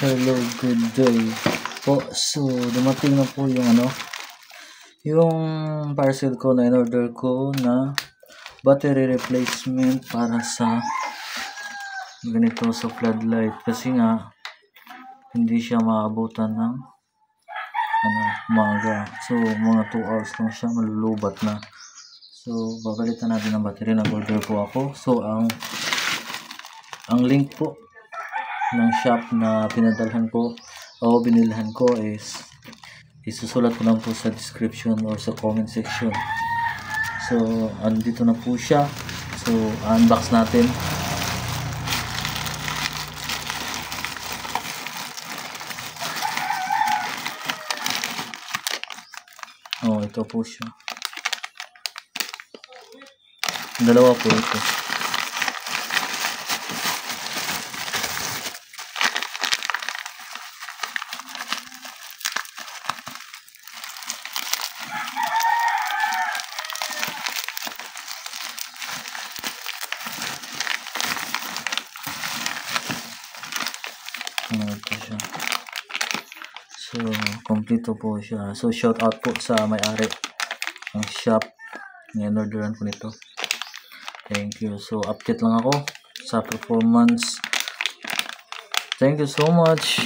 Hello, good day po. So, dumating na po yung yung parcel ko na in-order ko na battery replacement para sa ganito sa floodlight kasi nga hindi siya maabutan ng umaga. So, mga 2 hours lang siya, malulubat na. So, babalitan natin ang battery. Nag-order po ako. So, ang link po ng shop na pinadalhan ko o binilhan ko is isusulat ko lang po sa description or sa comment section. So, andito na po siya. So, unbox natin. Oh, ito po siya. Dalawa po ito. Ito siya. So, kompleto po siya. So, shout out po sa may-ari ng shop. Ni-orderan ko nito. Thank you. So, update lang ako sa performance. Thank you so much.